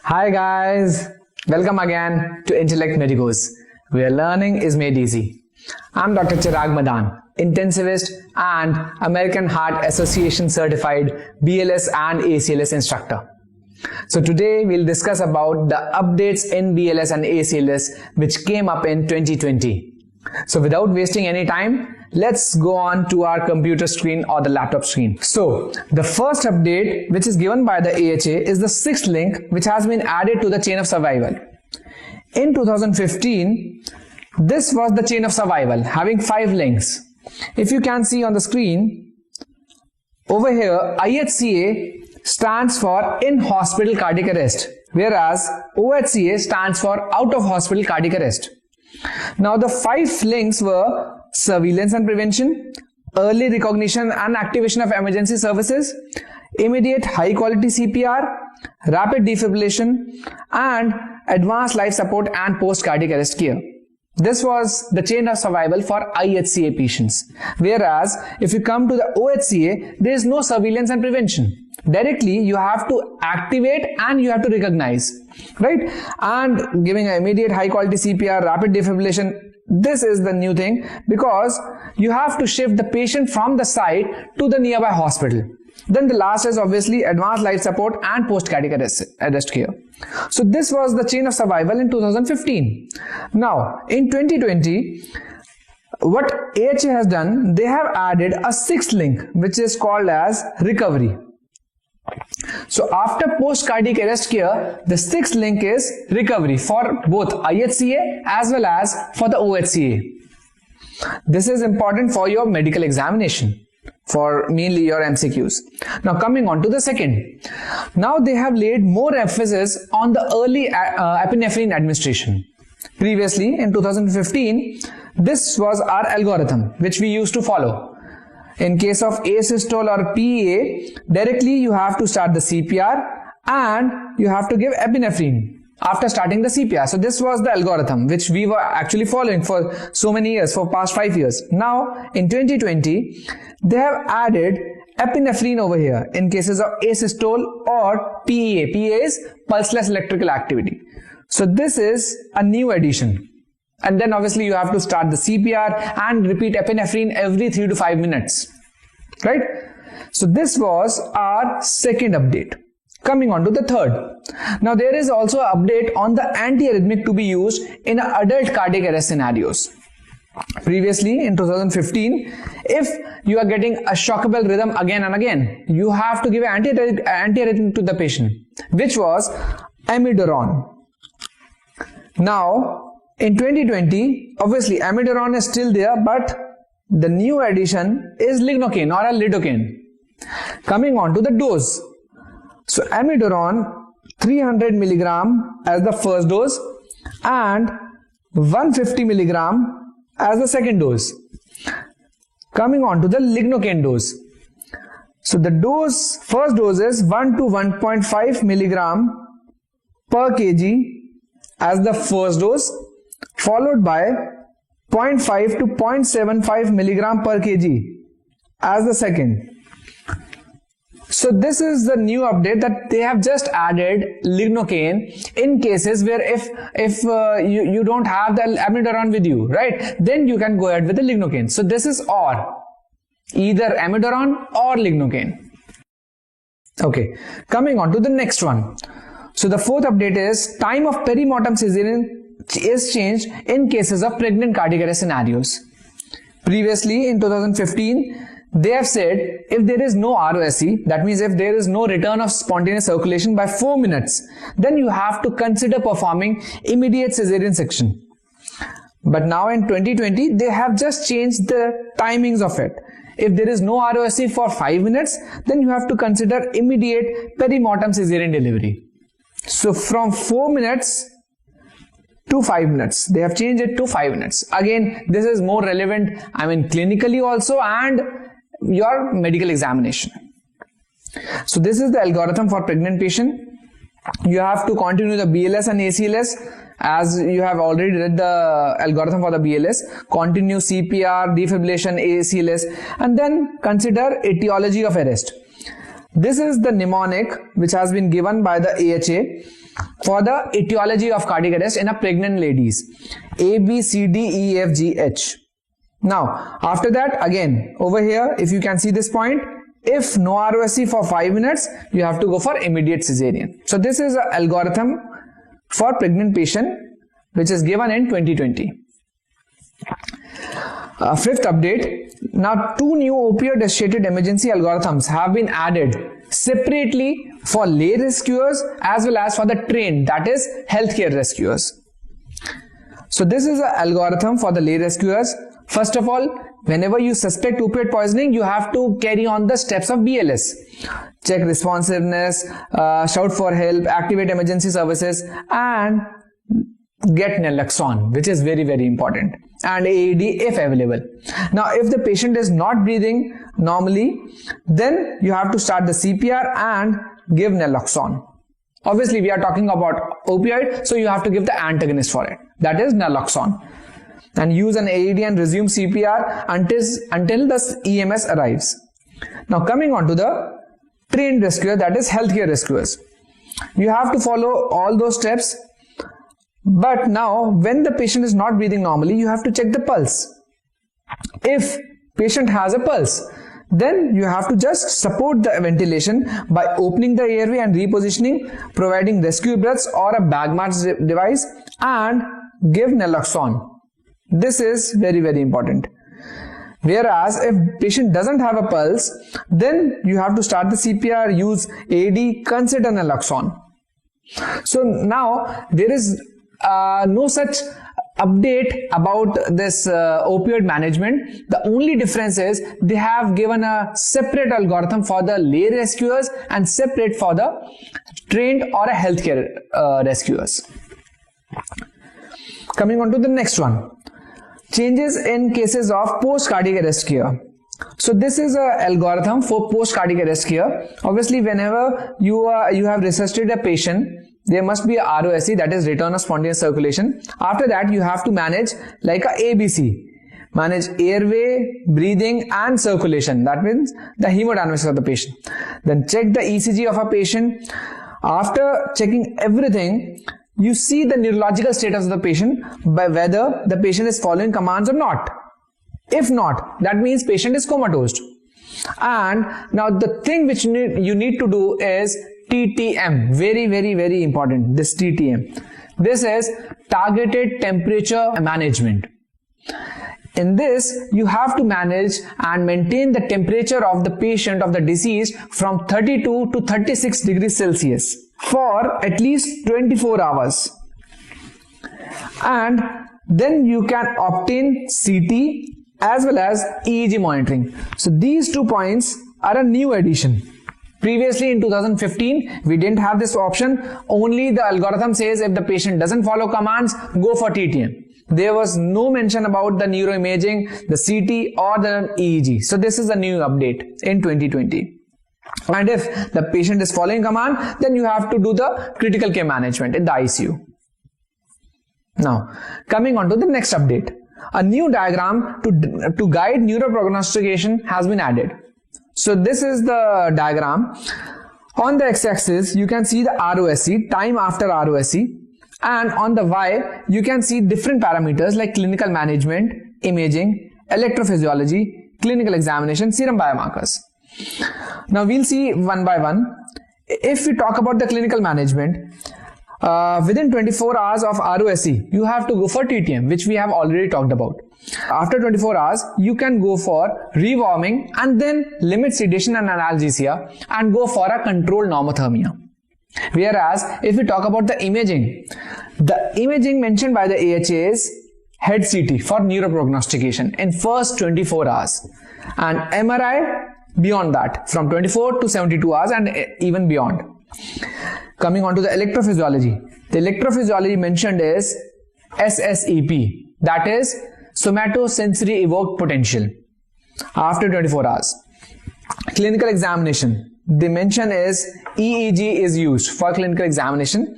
Hi guys, welcome again to Intellect Medicos, where learning is made easy. I'm Dr. Chirag Madan, intensivist and American Heart Association certified BLS and ACLS instructor. So today we'll discuss about the updates in BLS and ACLS which came up in 2020. So without wasting any time, let's go on to our computer screen or the laptop screen. So the first update which is given by the AHA is the sixth link which has been added to the chain of survival. In 2015, this was the chain of survival having 5 links. If you can see on the screen, over here IHCA stands for in-hospital cardiac arrest, whereas OHCA stands for out-of-hospital cardiac arrest. Now the 5 links were surveillance and prevention, early recognition and activation of emergency services, immediate high quality CPR, rapid defibrillation, and advanced life support and post cardiac arrest care. This was the chain of survival for IHCA patients. Whereas if you come to the OHCA, there is no surveillance and prevention. Directly you have to activate and you have to recognize, right? And giving an immediate high quality CPR, rapid defibrillation, this is the new thing because you have to shift the patient from the site to the nearby hospital. Then the last is obviously advanced life support and post cardiac arrest care. So this was the chain of survival in 2015. Now in 2020, what AHA has done, they have added a 6th link which is called as recovery. So after post cardiac arrest care, the 6th link is recovery for both IHCA as well as for the OHCA. This is important for your medical examination, for mainly your MCQs. Now coming on to the second. Now they have laid more emphasis on the early epinephrine administration. Previously in 2015, this was our algorithm which we used to follow. In case of asystole or PEA, directly you have to start the CPR and you have to give epinephrine after starting the CPR. So this was the algorithm which we were actually following for so many years, for past 5 years. Now in 2020, they have added epinephrine over here in cases of asystole or PEA. PEA is pulseless electrical activity. So this is a new addition. And then obviously you have to start the CPR and repeat epinephrine every 3 to 5 minutes, right? So this was our second update. Coming on to the third. Now there is also an update on the antiarrhythmic to be used in adult cardiac arrest scenarios. Previously in 2015, if you are getting a shockable rhythm again and again, you have to give an antiarrhythmic to the patient, which was amiodarone. Now in 2020, obviously amiodarone is still there, but the new addition is lignocaine or a lidocaine. Coming on to the dose. So amiodarone 300 milligram as the first dose and 150 milligram as the second dose. Coming on to the lignocaine dose. So the dose, first dose is 1 to 1.5 milligram per kg as the first dose, followed by 0.5 to 0.75 milligram per kg as the second. So this is the new update that they have just added lignocaine in cases where if you don't have the amiodarone with you, right, then you can go ahead with the lignocaine. So this is either amiodarone or lignocaine. Okay, coming on to the next one. So the fourth update is time of perimortem cesarean is changed in cases of pregnant cardiac arrest scenarios. Previously in 2015, they have said if there is no ROSC, that means if there is no return of spontaneous circulation by 4 minutes, then you have to consider performing immediate cesarean section. But now in 2020, they have just changed the timings of it. If there is no ROSC for 5 minutes, then you have to consider immediate perimortem cesarean delivery. So from 4 minutes to 5 minutes, they have changed it to 5 minutes. Again, this is more relevant, clinically also and your medical examination. So this is the algorithm for pregnant patient. You have to continue the BLS and ACLS as you have already read the algorithm for the BLS. Continue CPR, defibrillation, ACLS, and then consider etiology of arrest. This is the mnemonic which has been given by the AHA for the etiology of cardiac arrest in a pregnant ladies. A, B, C, D, E, F, G, H. Now, after that, again, over here, if you can see this point, if no ROSC for 5 minutes, you have to go for immediate cesarean. So this is an algorithm for pregnant patient which is given in 2020. Fifth update. Now, 2 new opioid-associated emergency algorithms have been added separately for lay rescuers as well as for the trained, that is healthcare rescuers. So this is an algorithm for the lay rescuers. First of all, whenever you suspect opioid poisoning, you have to carry on the steps of BLS. Check responsiveness, shout for help, activate emergency services, and get naloxone, which is very, very important, and AED if available. Now, if the patient is not breathing normally, then you have to start the CPR and give naloxone. Obviously, we are talking about opioid, so you have to give the antagonist for it, that is naloxone, and use an AED and resume CPR until the EMS arrives. Now, coming on to the trained rescuer, that is healthcare rescuers. You have to follow all those steps. But now, when the patient is not breathing normally, you have to check the pulse. If patient has a pulse, then you have to just support the ventilation by opening the airway and repositioning, providing rescue breaths or a bag mask device, and give naloxone. This is very, very important. Whereas if patient doesn't have a pulse, then you have to start the CPR, use AED, consider naloxone. So now there is no such update about this opioid management. The only difference is they have given a separate algorithm for the lay rescuers and separate for the trained or a healthcare rescuers. Coming on to the next one. Changes in cases of post-cardiac arrest care. So this is an algorithm for post-cardiac arrest care. Obviously, whenever you have resuscitated a patient, there must be a ROSC, that is return of spontaneous circulation. After that, you have to manage like a ABC. Manage airway, breathing and circulation. That means the hemodynamics of the patient. Then check the ECG of a patient. After checking everything, you see the neurological status of the patient by whether the patient is following commands or not. If not, that means patient is comatose. And now the thing which you need to do is TTM. Very, very, very important. This TTM. This is targeted temperature management. In this, you have to manage and maintain the temperature of the patient, of the deceased, from 32 to 36 degrees Celsius for at least 24 hours. And then you can obtain CT as well as EEG monitoring. So these 2 points are a new addition. Previously in 2015, we didn't have this option. Only the algorithm says if the patient doesn't follow commands, go for TTM. There was no mention about the neuroimaging, the CT or the EEG. So this is a new update in 2020. And if the patient is following command, then you have to do the critical care management in the ICU. Now, coming on to the next update. A new diagram to guide neuroprognostication has been added. So this is the diagram. On the x-axis, you can see the ROSC, time after ROSC, and on the y, you can see different parameters like clinical management, imaging, electrophysiology, clinical examination, serum biomarkers. Now we'll see one by one. If we talk about the clinical management, within 24 hours of ROSC, you have to go for TTM, which we have already talked about. After 24 hours, you can go for rewarming and then limit sedation and analgesia and go for a controlled normothermia. Whereas, if we talk about the imaging mentioned by the AHA is head CT for neuroprognostication in first 24 hours and MRI beyond that, from 24 to 72 hours and even beyond. Coming on to the electrophysiology. The electrophysiology mentioned is SSEP, that is somatosensory evoked potential, after 24 hours. Clinical examination. The mention is EEG is used for clinical examination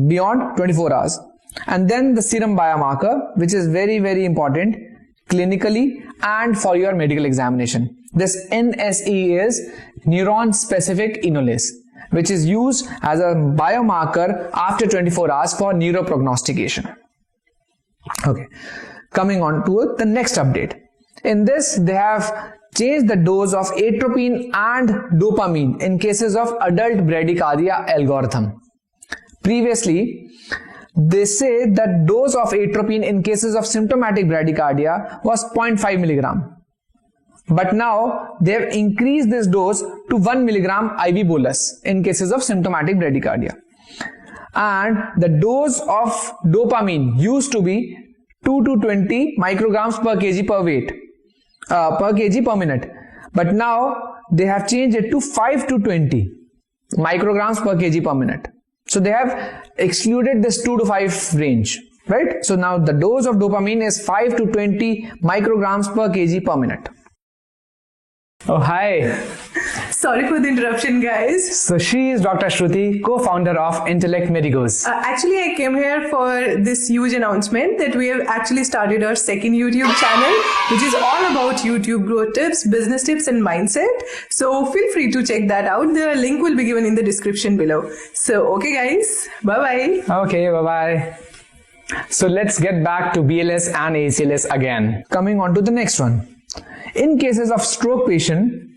beyond 24 hours. And then the serum biomarker, which is very, very important clinically and for your medical examination. This NSE is neuron specific enolase, which is used as a biomarker after 24 hours for neuroprognostication. Okay, coming on to the next update. In this, they have changed the dose of atropine and dopamine in cases of adult bradycardia algorithm. Previously, they say that dose of atropine in cases of symptomatic bradycardia was 0.5 milligram. But now they have increased this dose to 1 milligram IV bolus in cases of symptomatic bradycardia. And the dose of dopamine used to be 2 to 20 micrograms per kg per weight, per kg per minute. But now they have changed it to 5 to 20 micrograms per kg per minute. So they have excluded this 2 to 5 range, right? So now the dose of dopamine is 5 to 20 micrograms per kg per minute. Oh, hi. Sorry for the interruption, guys. So she is Dr. Shruti, co-founder of Intellect Medicos. Actually, I came here for this huge announcement that we have actually started our second YouTube channel, which is all about YouTube growth tips, business tips, and mindset. So feel free to check that out. The link will be given in the description below. So, okay, guys. Bye-bye. Okay, bye-bye. So let's get back to BLS and ACLS again. Coming on to the next one. In cases of stroke patient,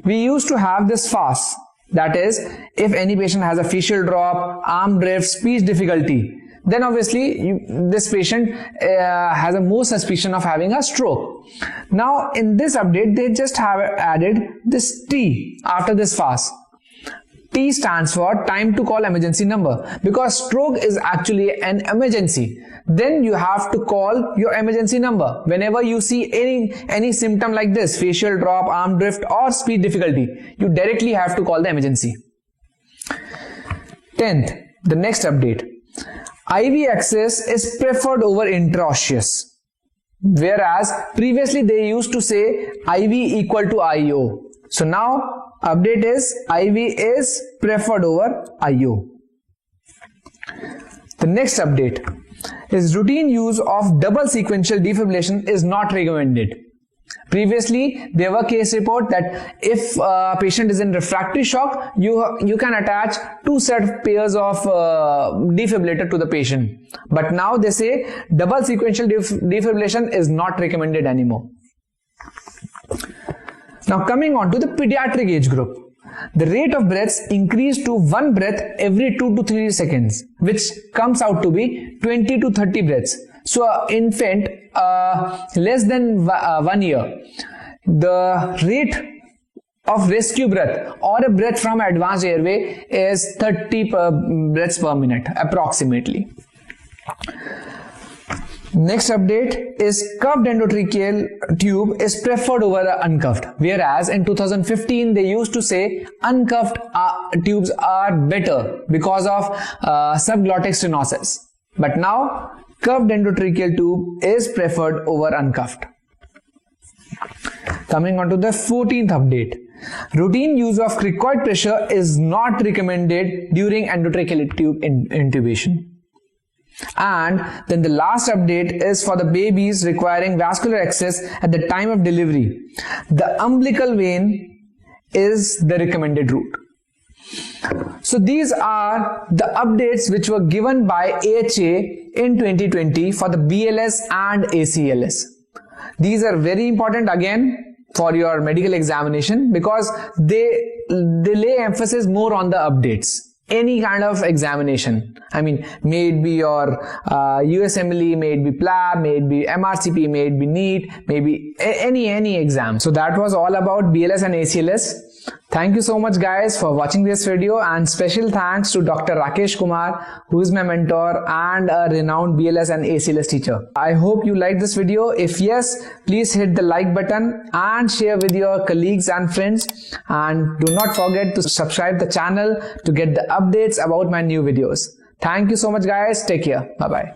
we used to have this FAST. That is, if any patient has a facial drop, arm drift, speech difficulty, then obviously this patient has a more suspicion of having a stroke. Now in this update, they just have added this T after this FAST. T stands for time to call emergency number, because stroke is actually an emergency. Then you have to call your emergency number whenever you see any symptom like this, facial drop, arm drift, or speech difficulty. You directly have to call the emergency. 10th, the next update. IV access is preferred over intraosseous, whereas previously they used to say IV equal to IO. So now update is IV is preferred over IO. The next update is routine use of double sequential defibrillation is not recommended. Previously, there were case report that if a patient is in refractory shock, you can attach 2 set pairs of defibrillator to the patient. But now they say double sequential defibrillation is not recommended anymore. Now coming on to the pediatric age group. The rate of breaths increased to 1 breath every 2 to 3 seconds, which comes out to be 20 to 30 breaths. So an infant less than 1 year, the rate of rescue breath or a breath from advanced airway is 30 breaths per minute approximately. Next update is cuffed endotracheal tube is preferred over uncuffed, whereas in 2015 they used to say uncuffed tubes are better because of subglottic stenosis. But now cuffed endotracheal tube is preferred over uncuffed. Coming on to the 14th update. Routine use of cricoid pressure is not recommended during endotracheal tube intubation. And then the last update is for the babies requiring vascular access at the time of delivery. The umbilical vein is the recommended route. So these are the updates which were given by AHA in 2020 for the BLS and ACLS. These are very important again for your medical examination because they lay emphasis more on the updates. Any kind of examination, I mean, may it be your USMLE, may it be PLAB, may it be MRCP, may it be NEET, maybe any exam. So that was all about BLS and ACLS. Thank you so much guys for watching this video, and special thanks to Dr. Rakesh Kumar, who is my mentor and a renowned BLS and ACLS teacher. I hope you liked this video. If yes, please hit the like button and share with your colleagues and friends, and do not forget to subscribe the channel to get the updates about my new videos. Thank you so much guys. Take care. Bye bye.